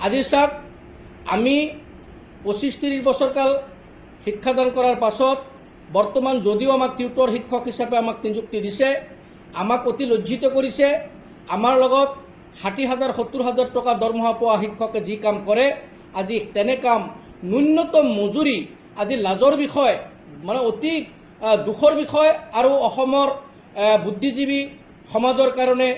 আজি চাওক, আমি 25-30 বছৰকাল শিক্ষাদান কৰাৰ পাছত বৰ্তমান যদিও আমাক টিউটৰ শিক্ষক হিচাপে আমাক নিযুক্তি দিছে, আমাক অতি লজ্জিত কৰিছে। আমাৰ লগত 60,000 70,000 টকা দৰমহা পোৱা শিক্ষকে যি কাম কৰে, আজি তেনে কাম ন্যূনতম মজুৰি আজি লাজৰ বিষয়, মানে অতি দুখৰ বিষয়। আৰু অসমৰ বুদ্ধিজীৱী সমাজৰ কাৰণে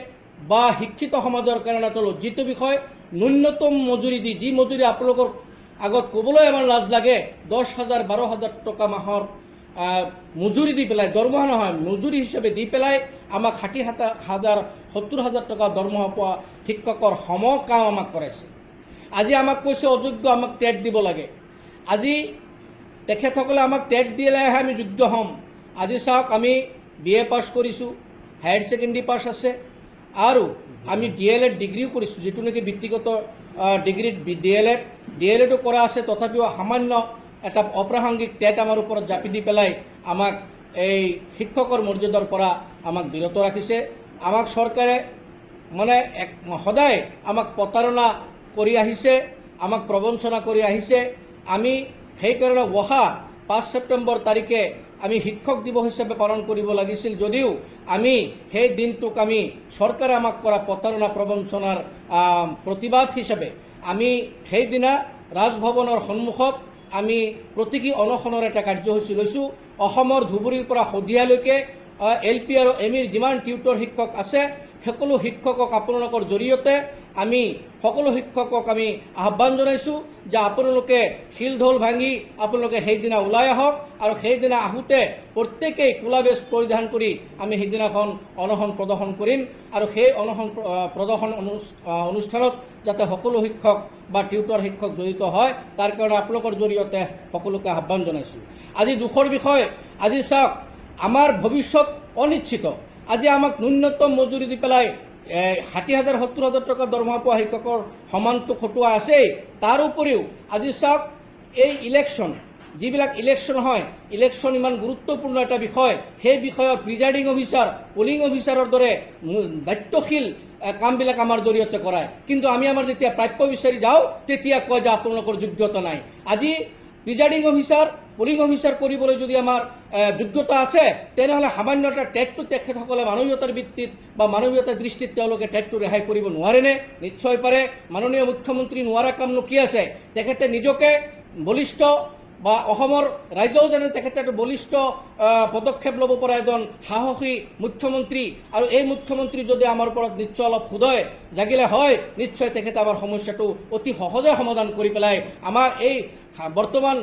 বা শিক্ষিত সমাজৰ কাৰণে এটা লজ্জিত বিষয়। ন্যূনতম মজুৰি দি, যি মজুৰি আপোনালোকৰ আগত ক'বলৈ আমাৰ লাজ লাগে, 10,000 12,000 টকা মাহৰ মজুৰি দি পেলাই, দৰমহা নহয় মজুৰি হিচাপে দি পেলাই আমাক 60,000 70,000 টকা দৰমহা পোৱা শিক্ষকৰ সম কাম আমাক কৰাইছে। আজি আমাক কৈছে অযোগ্য, আমাক টেট দিব লাগে। আজি তেখেতসকলে আমাক টেট দিলেহে আমি যোগ্য হ'ম। আজি চাওক, আমি BA পাছ কৰিছোঁ, হায়াৰ ছেকেণ্ডেৰী পাছ আছে, আৰু আমি DLED ডিগ্ৰীও কৰিছোঁ, যিটো নেকি ব্যক্তিগত ডিগ্ৰীত DLEDও কৰা আছে। তথাপিও সামান্য এটা অপ্ৰাসংগিক টেট আমাৰ ওপৰত জাপি দি পেলাই আমাক এই শিক্ষকৰ মৰ্যাদাৰ পৰা আমাক বিৰত ৰাখিছে। আমাক চৰকাৰে মানে সদায় আমাক প্ৰতাৰণা কৰি আহিছে, আমাক প্ৰবঞ্চনা কৰি আহিছে। আমি সেইকাৰণে অহা 5 ছেপ্টেম্বৰ তাৰিখে আমি শিক্ষক দিৱস হিচাপে পালন কৰিব লাগিছিল, যদিও আমি সেই দিনটোক আমি চৰকাৰে আমাক কৰা প্ৰতাৰণা প্ৰবঞ্চনাৰ প্ৰতিবাদ হিচাপে আমি সেইদিনা ৰাজভৱনৰ সন্মুখত আমি প্ৰতীকী অনশনৰ এটা কাৰ্যসূচী লৈছোঁ। অসমৰ ধুবুৰীৰ পৰা শদিয়ালৈকে LP আৰু ME যিমান টিউটৰ শিক্ষক আছে, সকলো শিক্ষকক আপোনালোকৰ জৰিয়তে আমি সকলো শিক্ষকক আমি আহ্বান জনাইছোঁ যে আপোনালোকে শিল ঢোল ভাঙি আপোনালোকে সেইদিনা ওলাই আহক, আৰু সেইদিনা আহোঁতে প্ৰত্যেকেই কোলা বেজ পৰিধান কৰি আমি সেইদিনাখন অনশন প্ৰদৰ্শন কৰিম। আৰু সেই অনশন প্ৰদৰ্শন অনুষ্ঠানত যাতে সকলো শিক্ষক বা টিউটৰ শিক্ষক জড়িত হয়, তাৰ কাৰণে আপোনালোকৰ জৰিয়তে সকলোকে আহ্বান জনাইছোঁ। আজি দুখৰ বিষয়, আজি চাওক, আমাৰ ভৱিষ্যত অনিশ্চিত। আজি আমাক ন্যূনতম মজুৰি দি পেলাই 60,000 70,000 টকা দৰমহা পোৱা শিক্ষকৰ সমানটো খটুৱা আছেই। তাৰ উপৰিও আজি চাওক, এই ইলেকশ্যন, যিবিলাক ইলেকশ্যন হয়, ইলেকশ্যন ইমান গুৰুত্বপূৰ্ণ এটা বিষয়। সেই বিষয়ত প্ৰিজাইডিং অফিচাৰ, পলিং অফিচাৰৰ দৰে দায়িত্বশীল কামবিলাক আমাৰ জৰিয়তে কৰায়। কিন্তু আমি আমাৰ যেতিয়া প্ৰাপ্য বিচাৰি যাওঁ, তেতিয়া কয় যে আপোনালোকৰ যোগ্যতা নাই। আজি প্ৰিজাইডিং অফিচাৰ, পলিং অফিচাৰ কৰিবলৈ যদি আমাৰ যোগ্যতা আছে, তেনেহ'লে সামান্য এটা টেটটো তেখেতসকলে মানৱীয়তাৰ ভিত্তিত বা মানৱীয়তাৰ দৃষ্টিত তেওঁলোকে টেটটো ৰেহাই কৰিব নোৱাৰেনে? নিশ্চয় পাৰে। মাননীয় মুখ্যমন্ত্ৰী নোৱাৰা কামনো কি আছে? তেখেতে নিজকে বলিষ্ঠ, বা অসমৰ ৰাইজেও যেনে তেখেতে এটা বলিষ্ঠ পদক্ষেপ ল'ব পৰা এজন সাহসী মুখ্যমন্ত্ৰী, আৰু এই মুখ্যমন্ত্ৰী যদি আমাৰ ওপৰত নিশ্চয় অলপ হৃদয় জাগিলে হয়, নিশ্চয় তেখেতে আমাৰ সমস্যাটো অতি সহজে সমাধান কৰি পেলাই আমাৰ এই বৰ্তমান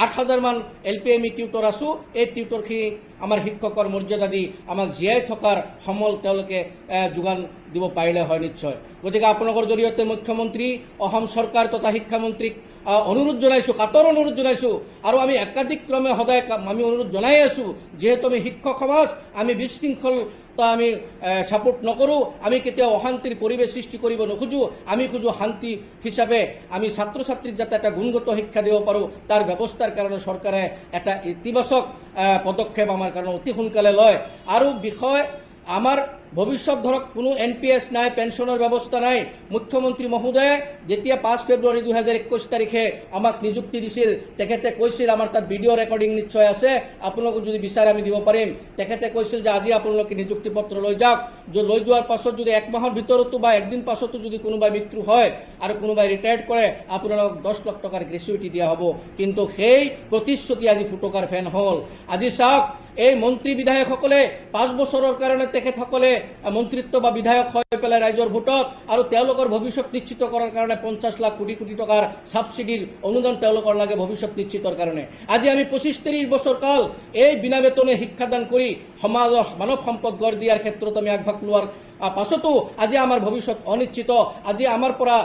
8,000 মান LP ME টিউটৰ আছোঁ, এই টিউটৰখিনি আমাৰ শিক্ষকৰ মৰ্যাদা দি আমাক জীয়াই থকাৰ সমল তেওঁলোকে যোগান দিব পাৰিলে হয় নিশ্চয়। গতিকে আপোনালোকৰ জৰিয়তে মুখ্যমন্ত্ৰী, অসম চৰকাৰ তথা শিক্ষামন্ত্ৰীক অনুৰোধ জনাইছোঁ, কাতৰ অনুৰোধ জনাইছোঁ। আৰু আমি একাধিক ক্ৰমে সদায় আমি অনুৰোধ জনাই আছোঁ, যিহেতু আমি শিক্ষক সমাজ, আমি বিশৃংখলতা আমি ছাপোৰ্ট নকৰোঁ, আমি কেতিয়াও অশান্তিৰ পৰিৱেশ সৃষ্টি কৰিব নোখোজোঁ। আমি খোজোঁ শান্তি হিচাপে আমি ছাত্ৰ ছাত্ৰীক যাতে এটা গুণগত শিক্ষা দিব পাৰোঁ, তাৰ ব্যৱস্থাৰ কাৰণে চৰকাৰে এটা ইতিবাচক পদক্ষেপ আমাৰ কাৰণে অতি সোনকালে লয়। আৰু বিষয় আমাৰ ভৱিষ্যত ধৰক কোনো NPS নাই, পেঞ্চনৰ ব্যৱস্থা নাই। মুখ্যমন্ত্ৰী মহোদয়ে যেতিয়া 5 ফেব্ৰুৱাৰী 2021 তাৰিখে আমাক নিযুক্তি দিছিল, তেখেতে কৈছিল, আমাৰ তাত ভিডিঅ' ৰেকৰ্ডিং নিশ্চয় আছে, আপোনালোকক যদি বিচাৰে আমি দিব পাৰিম। তেখেতে কৈছিল যে আজি আপোনালোকে নিযুক্তি পত্ৰ লৈ যাওক, লৈ যোৱাৰ পাছত যদি 1 মাহৰ ভিতৰতো বা 1 দিন পাছতো যদি কোনোবাই মৃত্যু হয় আৰু কোনোবাই ৰিটায়াৰ্ড কৰে, আপোনালোকক 10 লাখ টকাৰ গ্ৰেচুইটি দিয়া হ'ব। কিন্তু সেই প্ৰতিশ্ৰুতি আজি ফুটকাৰ ফেন হ'ল। আজি চাওক, এই মন্ত্ৰী বিধায়কসকলে 5 বছৰৰ কাৰণে তেখেতসকলে মন্ত্ৰিত্ব বা বিধায়ক হৈ পেলাই ৰাইজৰ ভোটত, আৰু তেওঁলোকৰ ভৱিষ্যত নিশ্চিত কৰাৰ কাৰণে 50 লাখ কোটি কোটি টকাৰ ছাবচিডিৰ অনুদান তেওঁলোকৰ লাগে ভৱিষ্যত নিশ্চিতৰ কাৰণে। আজি আমি 25-30 বছৰ কাল এই বিনা বেতনে শিক্ষাদান কৰি সমাজৰ মানৱ সম্পদ গঢ় দিয়াৰ ক্ষেত্ৰত আমি আগভাগ লোৱাৰ পাছতো আজি আমাৰ ভৱিষ্যত অনিশ্চিত। আজি আমাৰ পৰা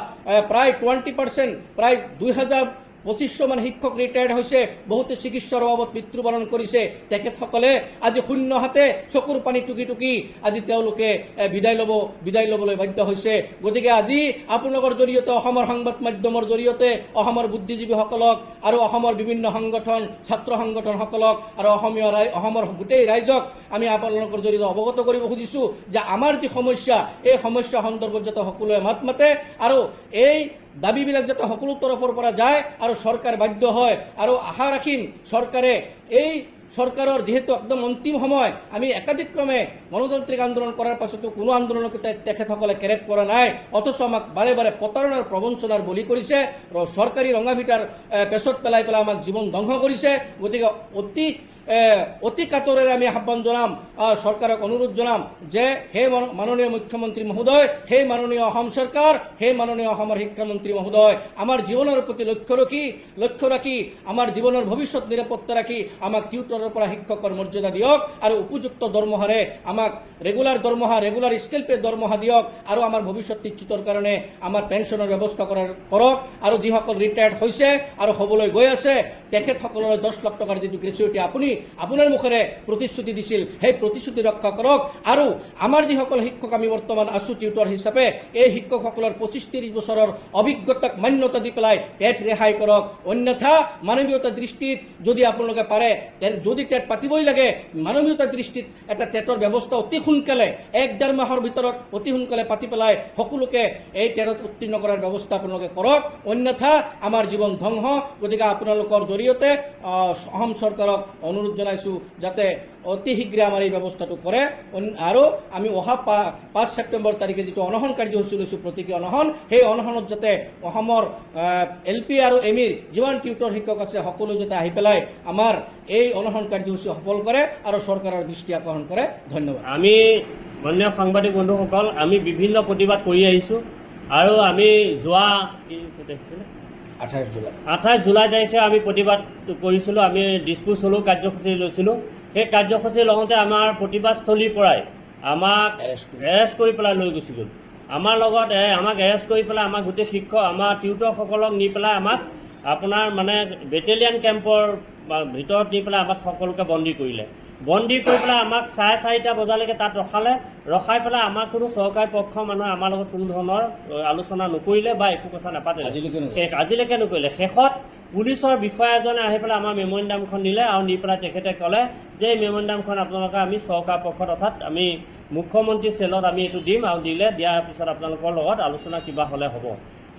প্ৰায় 20%, প্ৰায় 2,2500 মান শিক্ষক ৰিটায়াৰ্ড হৈছে, বহুতে চিকিৎসাৰ অভাৱত মৃত্যুবৰণ কৰিছে। তেখেতসকলে আজি শূন্য হাতে চকুৰ পানী টুকি টুকি আজি তেওঁলোকে বিদায় ল'বলৈ বাধ্য হৈছে। গতিকে আজি আপোনালোকৰ জৰিয়তে, অসমৰ সংবাদ মাধ্যমৰ জৰিয়তে অসমৰ বুদ্ধিজীৱীসকলক আৰু অসমৰ বিভিন্ন সংগঠন, ছাত্ৰ সংগঠনসকলক আৰু অসমৰ গোটেই ৰাইজক আমি আপোনালোকৰ জৰিয়তে অৱগত কৰিব খুজিছোঁ যে আমাৰ যি সমস্যা, এই সমস্যা সন্দৰ্ভত যাতে সকলোৱে মাত মাতে, আৰু এই দাবীবিলাক যাতে সকলো তৰফৰ পৰা যায় আৰু চৰকাৰ বাধ্য হয়। আৰু আশা ৰাখিম চৰকাৰে এই চৰকাৰৰ যিহেতু একদম অন্তিম সময়, আমি একাধিক্ৰমে গণতান্ত্ৰিক আন্দোলন কৰাৰ পাছতো কোনো আন্দোলনকে তেখেতসকলে কেৰেপ কৰা নাই, অথচ আমাক বাৰে বাৰে প্ৰতাৰণাৰ প্ৰবঞ্চনাৰ বলি কৰিছে, চৰকাৰী ৰঙাভিটাৰ পেছত পেলাই আমাক জীৱন ধ্বংস কৰিছে। গতিকে অতি কাতৰেৰে আমি আহ্বান জনাম, চৰকাৰক অনুৰোধ জনাম যে হে মাননীয় মুখ্যমন্ত্ৰী মহোদয়, হে মাননীয় অসম চৰকাৰ, হে মাননীয় অসমৰ শিক্ষামন্ত্ৰী মহোদয়, আমাৰ জীৱনৰ প্ৰতি লক্ষ্য ৰাখি আমাৰ জীৱনৰ ভৱিষ্যত নিৰাপত্তা ৰাখি আমাক টিউটৰৰ পৰা শিক্ষকৰ মৰ্যাদা দিয়ক আৰু উপযুক্ত দৰমহাৰে আমাক ৰেগুলাৰ স্কেল পে দৰমহা দিয়ক আৰু আমাৰ ভৱিষ্যত নিশ্চিতৰ কাৰণে আমাৰ পেঞ্চনৰ ব্যৱস্থা কৰক আৰু যিসকল ৰিটায়াৰ্ড হৈছে আৰু হ'বলৈ গৈ আছে তেখেতসকললৈ 10 লাখ টকাৰ যিটো গ্ৰেচুইটি আপোনাৰ মুখেৰে প্ৰতিশ্ৰুতি দিছিল, সেই প্ৰতিশ্ৰুতি ৰক্ষা কৰক। আৰু আমাৰ যিসকল শিক্ষক আমি বৰ্তমান আছোঁ টিউটৰ হিচাপে, এই শিক্ষকসকলৰ 25-30 বছৰৰ অভিজ্ঞতাক মান্যতা দি পেলাই টেট ৰেহাই কৰক। অন্যথা মানৱীয়তা দৃষ্টিত যদি আপোনালোকে পাৰে, যদি টেট পাতিবই লাগে, মানৱীয়তা দৃষ্টিত এটা টেটৰ ব্যৱস্থা অতি সোনকালে 1-1.5 মাহৰ ভিতৰত অতি সোনকালে পাতি পেলাই সকলোকে এই টেটত উত্তীৰ্ণ কৰাৰ ব্যৱস্থা আপোনালোকে কৰক। অন্যথা আমাৰ জীৱন ধ্বংস। গতিকে আপোনালোকৰ জৰিয়তে অসম চৰকাৰক অনুৰোধ জনাইছোঁ যাতে অতি শীঘ্ৰে আমাৰ এই ব্যৱস্থাটো কৰে। আৰু আমি অহা 5 ছেপ্টেম্বৰ তাৰিখে যিটো অনশন কাৰ্যসূচী লৈছোঁ, প্ৰতীকী অনশন, সেই অনশনত যাতে অসমৰ LP আৰু ME যিমান টিউটৰ শিক্ষক আছে সকলো যাতে আহি পেলাই আমাৰ এই অনশন কাৰ্যসূচী সফল কৰে আৰু চৰকাৰৰ দৃষ্টি আকৰ্ষণ কৰে। ধন্যবাদ। আমি মাননীয় সাংবাদিক বন্ধুসকল, আমি বিভিন্ন প্ৰতিবাদ কৰি আহিছোঁ আৰু আমি যোৱা 28 জুলাই তাৰিখে আমি প্ৰতিবাদ কৰিছিলোঁ। আমি ডিছপুট চলো কাৰ্যসূচী লৈছিলোঁ। সেই কাৰ্যসূচী লওঁতে আমাৰ প্ৰতিবাদস্থলীৰ পৰাই আমাক এৰেষ্ট কৰি পেলাই লৈ গুচি গ'ল। আমাৰ লগত আমাক এৰেষ্ট কৰি পেলাই আমাক গোটেই আমাৰ টিউটৰসকলক নি পেলাই আমাক আপোনাৰ মানে বেটেলিয়ান কেম্পৰ ভিতৰত নি পেলাই আমাক সকলোকে বন্দী কৰিলে। বন্দী কৰি পেলাই আমাক 4:30 বজালৈকে তাত ৰখাই পেলাই আমাক কোনো চৰকাৰী পক্ষ মানুহে আমাৰ লগত কোনো ধৰণৰ আলোচনা নকৰিলে বা একো কথা নাপাতিলে, আজিলৈকে নকৰিলে। শেষত পুলিচৰ বিষয়া এজনে আহি পেলাই আমাৰ মেম'ৰেণ্ডামখন নিলে আৰু নি পেলাই তেখেতে ক'লে যে এই মেম'ৰেণ্ডামখন আপোনালোকে আমি চৰকাৰ পক্ষত অৰ্থাৎ আমি মুখ্যমন্ত্ৰী চেলত আমি এইটো দিম আৰু দিয়াৰ পিছত আপোনালোকৰ লগত আলোচনা কিবা হ'লে হ'ব,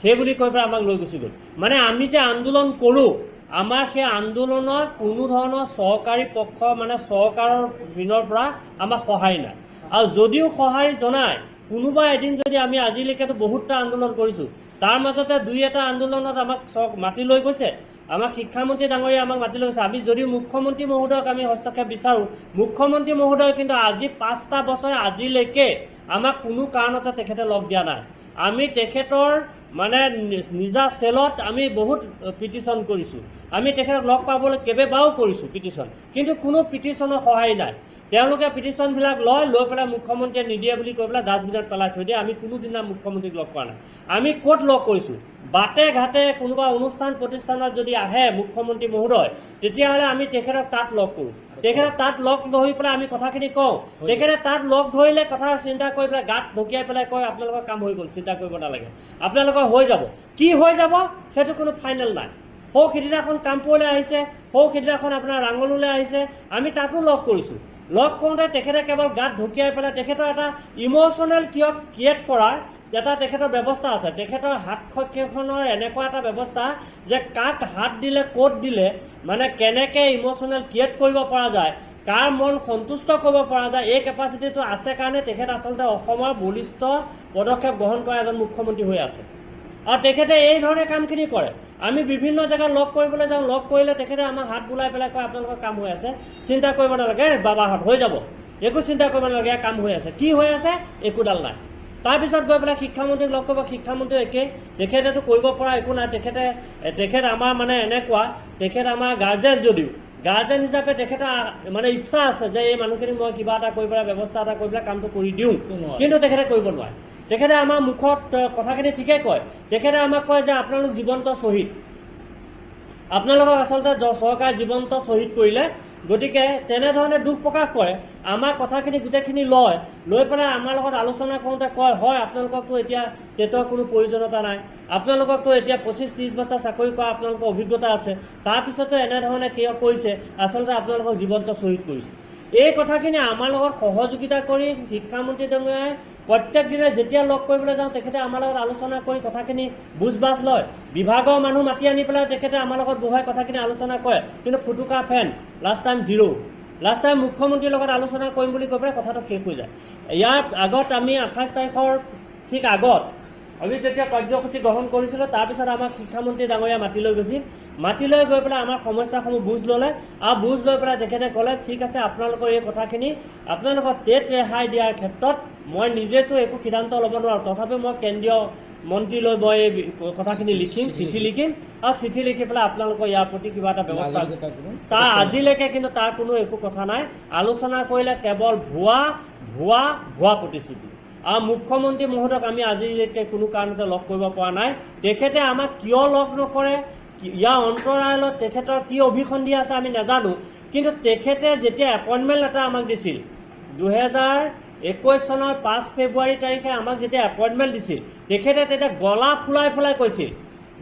সেই বুলি কৈ পেলাই আমাক লৈ গুচি গ'ল। মানে আমি যে আন্দোলন কৰোঁ, আমাৰ সেই আন্দোলনত কোনো ধৰণৰ চৰকাৰী পক্ষ মানে চৰকাৰৰ পিনৰ পৰা আমাক সহায় নাই। আৰু যদিও সহায় জনায়, কোনোবা এদিন যদি আমি আজিলৈকেতো বহুতটা আন্দোলন কৰিছোঁ, তাৰ মাজতে 2-এটা আন্দোলনত আমাক মাতি লৈ গৈছে, আমাক শিক্ষামন্ত্ৰী ডাঙৰীয়া আমাক মাতি লৈ গৈছে। আমি যদিও মুখ্যমন্ত্ৰী মহোদয়ক আমি হস্তক্ষেপ বিচাৰোঁ, মুখ্যমন্ত্ৰী মহোদয় কিন্তু আজি 5টা বছৰ আজিলৈকে আমাক কোনো কাৰণতে তেখেতে লগ দিয়া নাই। আমি তেখেতৰ মানে নিজা চেলত আমি বহুত পিটিশ্যন কৰিছোঁ, আমি তেখেতক লগ পাবলৈ কেইবাবাৰো কৰিছোঁ পিটিশ্যন, কিন্তু কোনো পিটিশ্যনৰ সহায় নাই। তেওঁলোকে পিটিশ্যনবিলাক লৈ পেলাই মুখ্যমন্ত্ৰীয়ে নিদিয়ে বুলি কৈ পেলাই ডাষ্টবিনত পেলাই থৈ দিয়ে। আমি কোনোদিনা মুখ্যমন্ত্ৰীক লগ কৰা নাই। আমি ক'ত লগ কৰিছোঁ? বাটে ঘাটে কোনোবা অনুষ্ঠান প্ৰতিষ্ঠানত যদি আহে মুখ্যমন্ত্ৰী মহোদয়, তেতিয়াহ'লে আমি তেখেতক তাত লগ কৰোঁ। তেখেতক তাত লগ ধৰি পেলাই আমি কথাখিনি কওঁ। তেখেতে তাত লগ ধৰিলে কথা চিন্তা কৰি পেলাই গাত ঢকিয়াই পেলাই কয় আপোনালোকৰ কাম হৈ গ'ল, চিন্তা কৰিব নালাগে, আপোনালোকৰ হৈ যাব। কি হৈ যাব সেইটো কোনো ফাইনেল নাই। সৌ সিদিনাখন কামপুৰলৈ আহিছে, সৌ সিদিনাখন আপোনাৰ ৰাঙলুলৈ আহিছে, আমি তাতো লগ কৰিছোঁ। লগ কৰোঁতে তেখেতে কেৱল গাত ঢকিয়াই পেলাই তেখেতৰ এটা ইম'চনেল ক্ৰিয়েট কৰাৰ এটা তেখেতৰ ব্যৱস্থা আছে। তেখেতৰ হাতকেইখনৰ এনেকুৱা এটা ব্যৱস্থা যে কাক হাত দিলে ক'ত দিলে মানে কেনেকৈ ইম'চনেল ক্ৰিয়েট কৰিব পৰা যায়, কাৰ মন সন্তুষ্ট কৰিব পৰা যায়, এই কেপাচিটিটো আছে কাৰণে তেখেত আচলতে অসমৰ বলিষ্ঠ পদক্ষেপ গ্ৰহণ কৰা এজন মুখ্যমন্ত্ৰী হৈ আছে। আৰু তেখেতে এই ধৰণে কামখিনি কৰে। আমি বিভিন্ন জেগাত লগ কৰিবলৈ যাওঁ, লগ কৰিলে তেখেতে আমাক হাত বুলাই পেলাই কয় আপোনালোকৰ কাম হৈ আছে, চিন্তা কৰিব নালাগে, বাবাহঁত হৈ যাব, একো চিন্তা কৰিব নালাগে, কাম হৈ আছে। কি হৈ আছে? একোডাল নাই। তাৰপিছত গৈ পেলাই শিক্ষামন্ত্ৰীক লগ কৰিব, শিক্ষামন্ত্ৰী একেই, তেখেতেতো কৰিব পৰা একো নাই। তেখেত আমাৰ মানে এনেকুৱা, তেখেত আমাৰ গাৰ্জেন, যদিও গাৰ্জেন হিচাপে তেখেতৰ মানে ইচ্ছা আছে যে এই মানুহখিনিক মই কিবা এটা কৰি পেলাই ব্যৱস্থা এটা কৰি পেলাই কামটো কৰি দিওঁ, কিন্তু তেখেতে কৰিব নোৱাৰে। তেখেতে আমাৰ মুখত কথাখিনি ঠিকেই কয়। তেখেতে আমাক কয় যে আপোনালোক জীৱন্ত শ্বহীদ, আপোনালোকক আচলতে চৰকাৰে জীৱন্ত শ্বহীদ কৰিলে, গতিকে তেনেধৰণে দুখ প্ৰকাশ কৰে। আমাৰ কথাখিনি গোটেইখিনি লৈ পেলাই আমাৰ লগত আলোচনা কৰোঁতে কয় হয় আপোনালোককতো এতিয়া টেটৰ কোনো প্ৰয়োজনীয়তা নাই, আপোনালোককতো এতিয়া 25-30 বছৰ চাকৰি কৰা আপোনালোকৰ অভিজ্ঞতা আছে, তাৰপিছতো এনেধৰণে কিয় কৰিছে, আচলতে আপোনালোকক জীৱন্ত শ্বহীদ কৰিছে। এই কথাখিনি আমাৰ লগত সহযোগিতা কৰি শিক্ষামন্ত্ৰী ডাঙৰীয়াই প্ৰত্যেক দিনে যেতিয়া লগ কৰিবলৈ যাওঁ তেখেতে আমাৰ লগত আলোচনা কৰি কথাখিনি বুজ বাজ লয়। বিভাগৰ মানুহ মাতি আনি পেলাই তেখেতে আমাৰ লগত বহাই কথাখিনি আলোচনা কৰে, কিন্তু ফুটুকা ফেন লাষ্ট টাইম 0। লাষ্ট টাইম মুখ্যমন্ত্ৰীৰ লগত আলোচনা কৰিম বুলি কৈ পেলাই কথাটো শেষ হৈ যায়। ইয়াৰ আগত আমি 28 তাৰিখৰ ঠিক আগত আমি যেতিয়া কাৰ্যসূচী গ্ৰহণ কৰিছিলোঁ, তাৰপিছত আমাক শিক্ষামন্ত্ৰী ডাঙৰীয়া মাতি লৈ গৈছিল। মাতি লৈ গৈ পেলাই আমাৰ সমস্যাসমূহ বুজ ল'লে, আৰু বুজ লৈ পেলাই তেখেতে ক'লে ঠিক আছে আপোনালোকৰ এই কথাখিনি আপোনালোকৰ টেট ৰেহাই দিয়াৰ ক্ষেত্ৰত মই নিজেতো একো সিদ্ধান্ত ল'ব নোৱাৰোঁ, তথাপিও মই কেন্দ্ৰীয় মন্ত্ৰীলৈ মই এই কথাখিনি লিখিম, চিঠি লিখিম, আৰু চিঠি লিখি পেলাই আপোনালোকৰ ইয়াৰ প্ৰতি কিবা এটা ব্যৱস্থা। তাৰ আজিলৈকে কিন্তু তাৰ কোনো একো কথা নাই। আলোচনা কৰিলে কেৱল ভুৱা প্ৰতিশ্ৰুতি। আৰু মুখ্যমন্ত্ৰী মহোদয়ক আমি আজিলৈকে কোনো কাৰণতে লগ কৰিব পৰা নাই। তেখেতে আমাক কিয় লগ নকৰে, ইয়াৰ অন্তৰালত তেখেতৰ কি অভিসন্ধি আছে আমি নাজানো। কিন্তু তেখেতে যেতিয়া এপইণ্টমেণ্ট লেটাৰ আমাক দিছিল 2021 চনৰ 5 ফেব্ৰুৱাৰী তাৰিখে আমাক যেতিয়া এপইণ্টমেণ্ট দিছিল, তেখেতে তেতিয়া গলা ফুলাই কৈছিল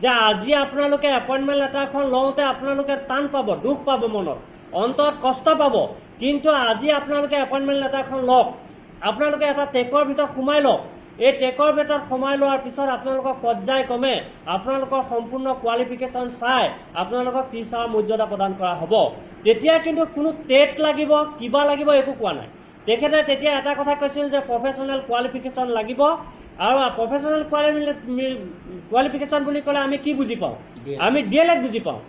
যে আজি আপোনালোকে এপইণ্টমেণ্ট লেটাৰখন লওঁতে আপোনালোকে টান পাব, দুখ পাব, মনত অন্তৰত কষ্ট পাব, কিন্তু আজি আপোনালোকে এপইণ্টমেণ্ট লেটাৰখন লওক, আপোনালোকে এটা টেকৰ ভিতৰত সোমাই লওক। এই টেকৰ ভিতৰত সোমাই লোৱাৰ পিছত আপোনালোকক পৰ্যায়ক্ৰমে আপোনালোকৰ সম্পূৰ্ণ কোৱালিফিকেশ্যন চাই আপোনালোকক টিচাৰৰ মৰ্যাদা প্ৰদান কৰা হ'ব। তেতিয়া কিন্তু কোনো টেট লাগিব, কিবা লাগিব একো কোৱা নাই। তেখেতে তেতিয়া এটা কথা কৈছিল যে প্ৰফেচনেল কোৱালিফিকেশ্যন লাগিব, আৰু প্ৰফেচনেল কোৱালিফিকেশ্যন বুলি ক'লে আমি কি বুজি পাওঁ? আমি DLED বুজি পাওঁ।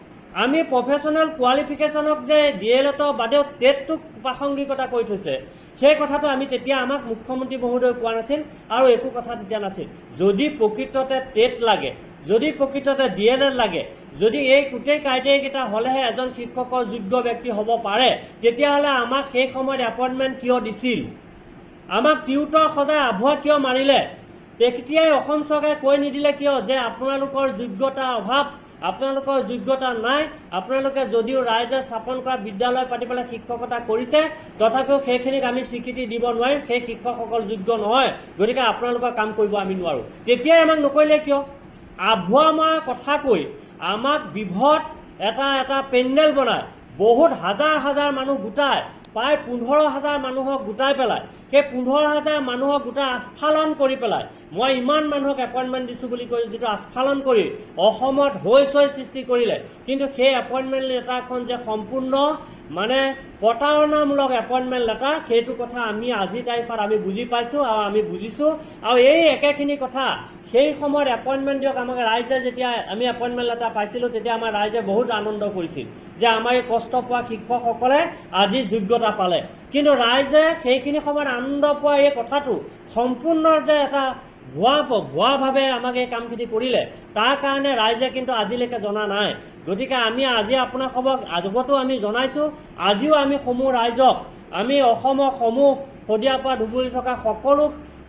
আমি প্ৰফেচনেল কোৱালিফিকেশ্যনক যে DLEDৰ বাদেও টেটটোক প্ৰাসংগিকতা কৰি থৈছে, সেই কথাটো আমি তেতিয়া আমাক মুখ্যমন্ত্ৰী মহোদয়ে কোৱা নাছিল, আৰু একো কথা তেতিয়া নাছিল। যদি প্ৰকৃততে টেট লাগে, যদি প্ৰকৃততে DLED লাগে, যদি এই গোটেই ক্ৰাইটেৰিয়াকেইটা হ'লেহে এজন শিক্ষকৰ যোগ্য ব্যক্তি হ'ব পাৰে, তেতিয়াহ'লে আমাক সেই সময়ত এপইণ্টমেণ্ট কিয় দিছিল? আমাক টিউটৰ সজাই আভুৱা কিয় মাৰিলে? তেতিয়াই অসম চৰকাৰে কৈ নিদিলে কিয় যে আপোনালোকৰ যোগ্যতা অভাৱ, আপোনালোকৰ যোগ্যতা নাই, আপোনালোকে যদিও ৰাইজে স্থাপন কৰা বিদ্যালয় পাতি পেলাই শিক্ষকতা কৰিছে, তথাপিও সেইখিনিক আমি স্বীকৃতি দিব নোৱাৰিম, সেই শিক্ষকসকল যোগ্য নহয়, গতিকে আপোনালোকৰ কাম কৰিব আমি নোৱাৰোঁ। তেতিয়াই আমাক নকৰিলে কিয়? আভুৱা মৰা কথা কৈ আমাক বৃহৎ এটা পেণ্ডেল বনাই বহুত হাজাৰ মানুহ গোটাই, প্ৰায় 15,000 মানুহক গোটাই পেলাই, সেই 15,000 মানুহক গোটাই আস্ফালন কৰি পেলাই, মই ইমান মানুহক এপইণ্টমেণ্ট দিছোঁ বুলি কৈ যিটো আস্ফালন কৰি অসমত হৈচৈ সৃষ্টি কৰিলে, কিন্তু সেই এপইণ্টমেণ্ট লেটাৰখন যে সম্পূৰ্ণ মানে প্ৰতাৰণামূলক এপইণ্টমেণ্ট লেটাৰ, সেইটো কথা আমি আজিৰ তাৰিখত আমি বুজি পাইছোঁ আৰু আমি বুজিছোঁ। আৰু এই একেখিনি কথা সেই সময়ত এপইণ্টমেণ্ট দিয়ক আমাক ৰাইজে, যেতিয়া আমি এপইণ্টমেণ্ট লেটাৰ পাইছিলোঁ তেতিয়া আমাৰ ৰাইজে বহুত আনন্দ কৰিছিল যে আমাৰ এই কষ্ট পোৱা শিক্ষকসকলে আজি যোগ্যতা পালে। কিন্তু ৰাইজে সেইখিনি সময়ত আনন্দ পোৱা এই কথাটো সম্পূৰ্ণ যে এটা ভুৱাভাৱে আমাক এই কামখিনি কৰিলে, তাৰ কাৰণে ৰাইজে কিন্তু আজিলৈকে জনা নাই। গতিকে আমি আজি আপোনালোকক আগতো আমি জনাইছোঁ, আজিও আমি সমূহ ৰাইজক, আমি অসমৰ সমূহ শদিয়াৰ পৰা ধুবুৰী থকা সকলো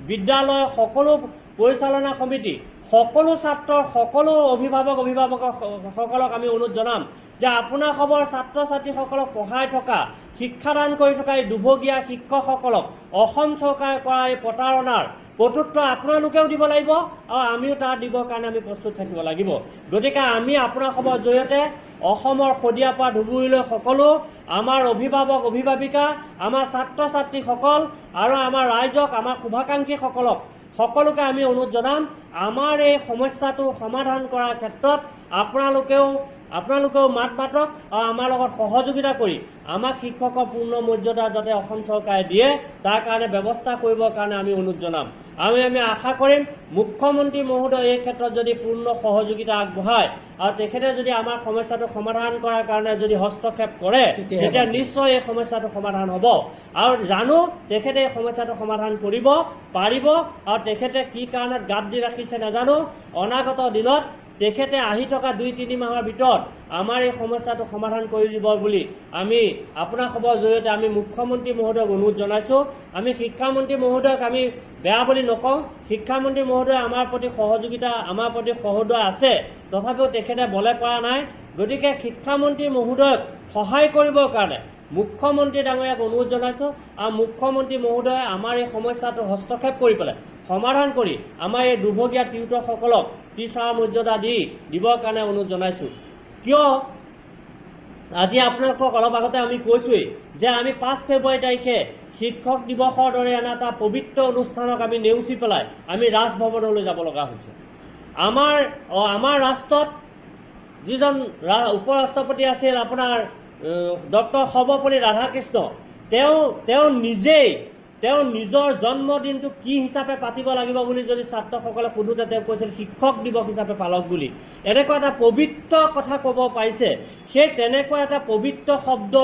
বিদ্যালয়, সকলো পৰিচালনা সমিতি, সকলো ছাত্ৰ, সকলো অভিভাৱকসকলক আমি অনুৰোধ জনাম যে আপোনালোকৰ ছাত্ৰ ছাত্ৰীসকলক পঢ়াই থকা, শিক্ষাদান কৰি থকা এই দুভগীয়া শিক্ষকসকলক অসম চৰকাৰে কৰা এই প্ৰতাৰণাৰ প্ৰত্যুত্তৰ আপোনালোকেও দিব লাগিব, আৰু আমিও তাত দিবৰ কাৰণে আমি প্ৰস্তুত থাকিব লাগিব। গতিকে আমি আপোনালোকৰ জৰিয়তে অসমৰ শদিয়াৰ পৰা ধুবুৰীলৈ সকলো আমাৰ অভিভাৱক অভিভাৱিকা, আমাৰ ছাত্ৰ ছাত্ৰীসকল আৰু আমাৰ ৰাইজক, আমাৰ শুভাকাংক্ষীসকলক সকলোকে আমি অনুৰোধ জনাম, আমাৰ এই সমস্যাটো সমাধান কৰাৰ ক্ষেত্ৰত আপোনালোকেও মাত মাতক, আৰু আমাৰ লগত সহযোগিতা কৰি আমাক শিক্ষকৰ পূৰ্ণ মৰ্যাদা যাতে অসম চৰকাৰে দিয়ে, তাৰ কাৰণে ব্যৱস্থা কৰিবৰ কাৰণে আমি অনুৰোধ জনাম। আমি আশা কৰিম মুখ্যমন্ত্ৰী মহোদয় এই ক্ষেত্ৰত যদি পূৰ্ণ সহযোগিতা আগবঢ়ায়, আৰু তেখেতে যদি আমাৰ সমস্যাটো সমাধান কৰাৰ কাৰণে যদি হস্তক্ষেপ কৰে, তেতিয়া নিশ্চয় এই সমস্যাটো সমাধান হ'ব। আৰু জানো তেখেতে এই সমস্যাটো সমাধান কৰিব পাৰিব, আৰু তেখেতে কি কাৰণত গাত দি ৰাখিছে নাজানো, অনাগত দিনত তেখেতে আহি থকা 2-3 মাহৰ ভিতৰত আমাৰ এই সমস্যাটো সমাধান কৰি দিব বুলি আমি আপোনালোকৰ জৰিয়তে আমি মুখ্যমন্ত্ৰী মহোদয়ক অনুৰোধ জনাইছোঁ। আমি শিক্ষামন্ত্ৰী মহোদয়ক আমি বেয়া বুলি নকওঁ, শিক্ষামন্ত্ৰী মহোদয় আমাৰ প্ৰতি সহযোগিতা, আমাৰ প্ৰতি সহোদয় আছে, তথাপিও তেখেতে বলে পৰা নাই। গতিকে শিক্ষামন্ত্ৰী মহোদয়ক সহায় কৰিবৰ কাৰণে মুখ্যমন্ত্ৰী ডাঙৰীয়াক অনুৰোধ জনাইছোঁ, আৰু মুখ্যমন্ত্ৰী মহোদয়ে আমাৰ এই সমস্যাটো হস্তক্ষেপ কৰি পেলাই সমাধান কৰি আমাৰ এই দুভগীয়া টিউটৰসকলক টিচাৰৰ মৰ্যাদা দিবৰ কাৰণে অনুৰোধ জনাইছোঁ। কিয় আজি আপোনালোকক অলপ আগতে আমি কৈছোঁৱেই যে আমি 5 ফেব্ৰুৱাৰী তাৰিখে শিক্ষক দিৱসৰ দৰে এনে এটা পবিত্ৰ অনুষ্ঠানক আমি নেওচি পেলাই আমি ৰাজভৱনলৈ যাব লগা হৈছে। আমাৰ ৰাষ্ট্ৰত যিজন উপৰাষ্ট্ৰপতি আছিল আপোনাৰ ডক্টৰ সৰ্বপল্লী ৰাধাকৃষ্ণ, তেওঁ নিজেই তেওঁ নিজৰ জন্মদিনটো কি হিচাপে পাতিব লাগিব বুলি যদি ছাত্ৰসকলে সোধোতে তেওঁ কৈছিল শিক্ষক দিৱস হিচাপে পালক বুলি। এনেকুৱা এটা পবিত্ৰ কথা ক'ব পাৰিছে। সেই তেনেকুৱা এটা পবিত্ৰ শব্দ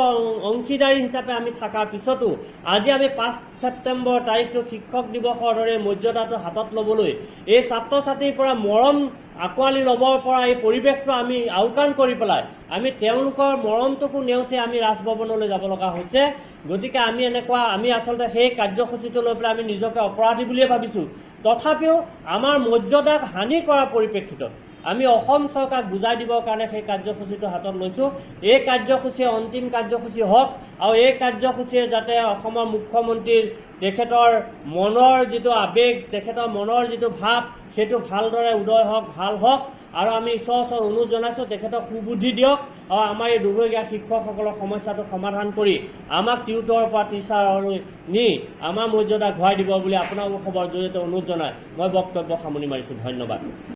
অংশীদাৰী হিচাপে আমি থকাৰ পিছতো আজি আমি 5 ছেপ্টেম্বৰ তাৰিখটো শিক্ষক দিৱসৰ দৰে মৰ্যাদাটো হাতত ল'বলৈ এই ছাত্ৰ ছাত্ৰীৰ পৰা মৰম আঁকোৱালি ল'বৰ পৰা এই পৰিৱেশটো আমি আওকাণ কৰি পেলাই আমি তেওঁলোকৰ মৰমটোকো নেওচি আমি ৰাজভৱনলৈ যাব লগা হৈছে। গতিকে আমি আচলতে সেই কাৰ্যসূচীটো লৈ পেলাই আমি নিজকে অপৰাধী বুলিয়ে ভাবিছোঁ। তথাপিও আমাৰ মৰ্যাদাক হানি কৰাৰ পৰিপ্ৰেক্ষিতত আমি অসম চৰকাৰক বুজাই দিবৰ কাৰণে সেই কাৰ্যসূচীটো হাতত লৈছোঁ। এই কাৰ্যসূচীয়ে অন্তিম কাৰ্যসূচী হওক আৰু এই কাৰ্যসূচীয়ে যাতে অসমৰ মুখ্যমন্ত্ৰীৰ তেখেতৰ মনৰ যিটো আৱেগ, তেখেতৰ মনৰ যিটো ভাৱ, সেইটো ভালদৰে উদয় হওক, ভাল হওক। আৰু আমি ঈশ্বৰৰ ওচৰত অনুৰোধ জনাইছোঁ তেখেতক সুবুদ্ধি দিয়ক আৰু আমাৰ এই দুৰ্গীয়া শিক্ষকসকলৰ সমস্যাটো সমাধান কৰি আমাক টিউটৰৰ পৰা টিচাৰলৈ নি আমাৰ মৰ্যাদা ঘূৰাই দিব বুলি আপোনালোকৰ খবৰ জৰিয়তে অনুৰোধ জনাই মই বক্তব্য সামৰণি মাৰিছোঁ। ধন্যবাদ।